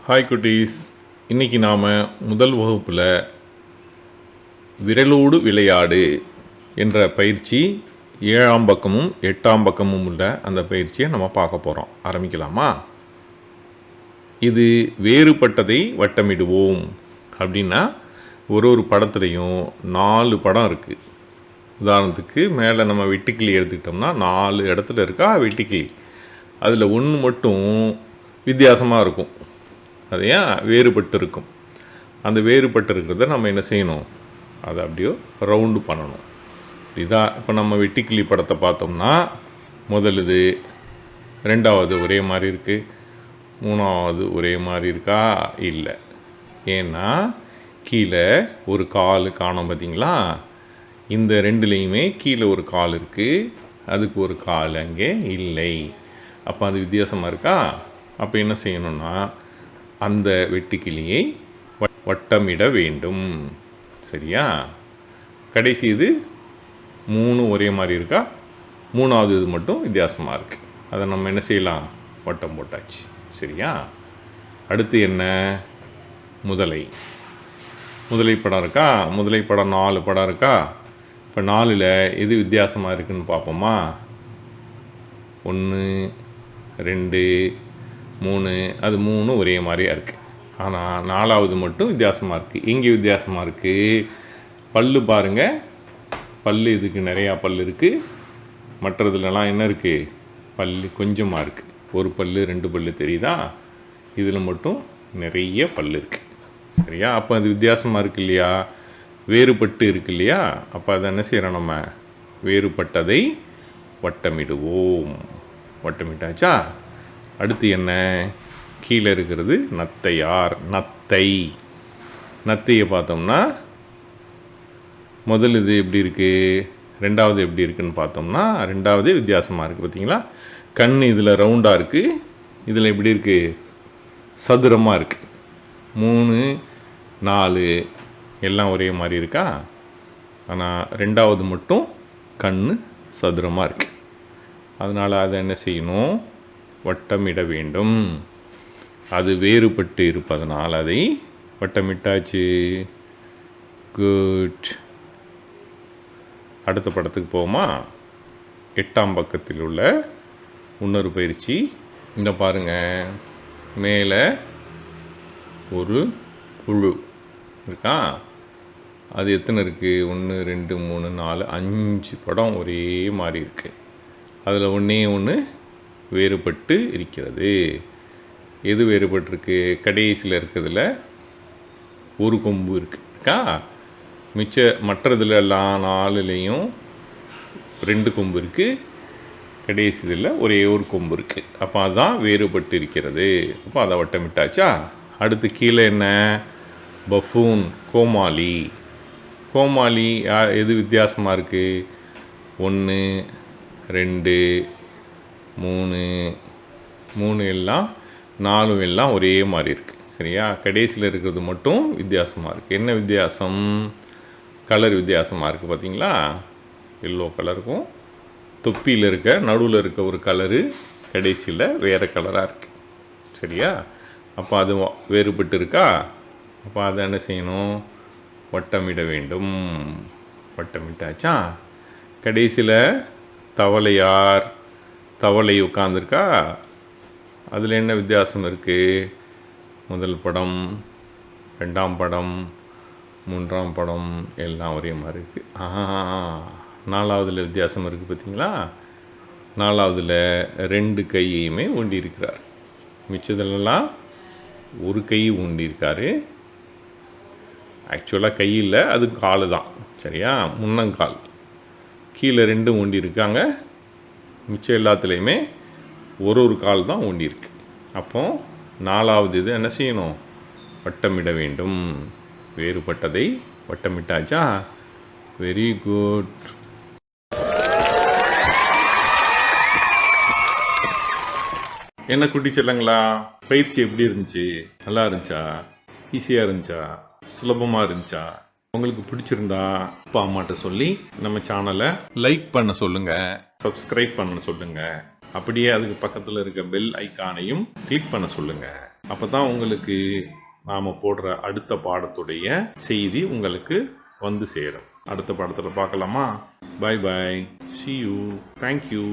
Hi குட்டீஸ், இன்றைக்கி நாம் முதல் வகுப்பில் விரலோடு விளையாடு என்ற பயிற்சி 7ஆம் பக்கமும் 8ஆம் பக்கமும் உள்ள அந்த பயிற்சியை நம்ம பார்க்க போகிறோம். ஆரம்பிக்கலாமா? இது வேறுபட்டதை வட்டமிடுவோம் அப்படின்னா ஒரு படத்துலையும் 4 படம் இருக்குது. உதாரணத்துக்கு மேலே நம்ம வெட்டுக்கிளி எடுத்துக்கிட்டோம்னா 4 இடத்துல இருக்கா வெட்டுக்கிளி. அதில் ஒன்று மட்டும் வித்தியாசமாக இருக்கும். அது ஏன் வேறுபட்டு இருக்கும். அந்த வேறுபட்டு இருக்கிறத நம்ம என்ன செய்யணும், அதை அப்படியே ரவுண்டு பண்ணணும். இதான் இப்போ நம்ம வெட்டுக்கிளி படத்தை பார்த்தோம்னா முதல் இது, 2வது ஒரே மாதிரி இருக்குது, 3வது ஒரே மாதிரி இருக்கா? இல்லை. ஏன்னா கீழே ஒரு கால் காணோம் பார்த்தீங்களா? இந்த 2லேயுமே கீழே ஒரு கால் இருக்குது, அதுக்கு ஒரு கால் அங்கே இல்லை. அப்போ அது வித்தியாசமாக இருக்கா? அப்போ என்ன செய்யணும்னா அந்த வெட்டுக்கிளியை வட்டமிட வேண்டும். சரியா? கடைசி இது 3 ஒரே மாதிரி இருக்கா? 3வது இது மட்டும் வித்தியாசமாக இருக்குது. அதை நம்ம என்ன செய்யலாம், வட்டம் போட்டாச்சு. சரியா? அடுத்து என்ன, முதலை படம் இருக்கா? முதலை படம் 4 படம் இருக்கா? இப்போ 4ல் எது வித்தியாசமாக இருக்குதுன்னு பார்ப்போமா? 1 2 3, அது 3 ஒரே மாதிரியாக இருக்குது. ஆனால் 4வது மட்டும் வித்தியாசமாக இருக்குது. எங்கே வித்தியாசமாக இருக்குது? பல்லு பாருங்கள், பல்லு இதுக்கு நிறையா பல் இருக்குது, மற்றதுலலாம் என்ன இருக்குது, பல்லு கொஞ்சமாக இருக்குது. ஒரு பல்லு 2 பல்லு தெரியுதா? இதில் மட்டும் நிறைய பல் இருக்குது. சரியா? அப்போ அது வித்தியாசமாக இருக்குது இல்லையா, வேறுபட்டு இருக்கு இல்லையா? அப்போ அதை என்ன செய்கிறோம், நம்ம வேறுபட்டதை வட்டமிடுவோம். வட்டமிட்டாச்சா? அடுத்து என்ன, கீழே இருக்கிறது நத்தையார். நத்தையை பார்த்தோம்னா முதல் இது எப்படி இருக்குது, 2வது எப்படி இருக்குதுன்னு பார்த்தோம்னா 2வது வித்தியாசமாக இருக்குது. பார்த்தீங்களா? கண் இதில் ரவுண்டாக இருக்குது, இதில் எப்படி இருக்குது, சதுரமாக இருக்குது. 3 4 எல்லாம் ஒரே மாதிரி இருக்கா? ஆனால் 2வது மட்டும் கண் சதுரமாக இருக்குது. அதனால் அதை என்ன செய்யணும், வட்டமிட வேண்டும். அது வேறுபட்டு இருப்பதனால் அதை வட்டமிட்டாச்சு. குட். அடுத்த படத்துக்கு போவோமா? 8ஆம் பக்கத்தில் உள்ள இன்னொரு பயிற்சி. இந்த பாருங்கள், மேலே ஒரு புழு இருக்கா? அது எத்தனை இருக்குது? 1 2 3 4 5 படம் ஒரே மாதிரி இருக்குது. அதில் ஒன்று வேறுபட்டு இருக்கிறது. எது வேறுபட்டுருக்கு? கடைசியில் இருக்கிறதுல ஒரு கொம்பு இருக்கா? மற்றதுலலாம் 4லேயும் 2 கொம்பு இருக்குது, கடைசி இதில் ஒரே ஒரு கொம்பு இருக்குது. அப்போ அதுதான் வேறுபட்டு இருக்கிறது. அப்போ அதை வட்டமிட்டாச்சா? அடுத்து கீழே என்ன, பஃபூன், கோமாளி எது வித்தியாசமாக இருக்குது? 1 2 3 எல்லாம் 4 எல்லாம் ஒரே மாதிரி இருக்குது. சரியா? கடைசியில் இருக்கிறது மட்டும் வித்தியாசமாக இருக்குது. என்ன வித்தியாசம்? கலர் வித்தியாசமாக இருக்குது. பார்த்தீங்களா? எல்லோ கலருக்கும் தொப்பியில் இருக்க நடுவில் இருக்க ஒரு கலரு கடைசியில் வேறு கலராக இருக்குது. சரியா? அப்போ அது வேறுபட்டு இருக்கா? அப்போ அதை என்ன செய்யணும், வட்டமிட வேண்டும். வட்டமிட்டாச்சா? கடைசியில் தவளை உட்காந்துருக்கா? அதில் என்ன வித்தியாசம் இருக்குது? முதல் படம், 2ஆம் படம், 3ஆம் படம் எல்லாம் ஒரே மாதிரி இருக்குது. 4வதுல வித்தியாசம் இருக்குது. பார்த்தீங்களா? 4வதுல 2 கையுமே ஊண்டி இருக்கிறார். மிச்சதுலலாம் ஒரு கை ஊண்டியிருக்காரு. ஆக்சுவலாக கை இல்லை, அது கால் தான். சரியா? முன்னங்கால். கீழே 2 ஊண்டி இருக்காங்க, மிச்சம் எல்லாத்துலேயுமே ஒரு கால் தான் ஊண்டியிருக்கு. அப்போ 4வது இது என்ன செய்யணும், வட்டமிட வேண்டும். வேறுபட்டதை வட்டமிட்டாச்சா? Very good. என்ன குட்டி செல்லங்களா, பயிற்சி எப்படி இருந்துச்சு? நல்லா இருந்துச்சா? ஈஸியாக இருந்துச்சா? சுலபமாக இருந்துச்சா? உங்களுக்கு பிடிச்சிருந்தா அப்பா அம்மாட்ட சொல்லி நம்ம சேனலை லைக் பண்ண சொல்லுங்கள், சப்ஸ்கிரைப் பண்ண சொல்லுங்கள். அப்படியே அதுக்கு பக்கத்தில் இருக்க பெல் ஐக்கானையும் கிளிக் பண்ண சொல்லுங்கள். அப்போ தான் உங்களுக்கு நாம் போடுற அடுத்த பாடத்துடைய செய்தி உங்களுக்கு வந்து சேரும். அடுத்த பாடத்தில் பார்க்கலாமா? Bye bye, see you, thank you.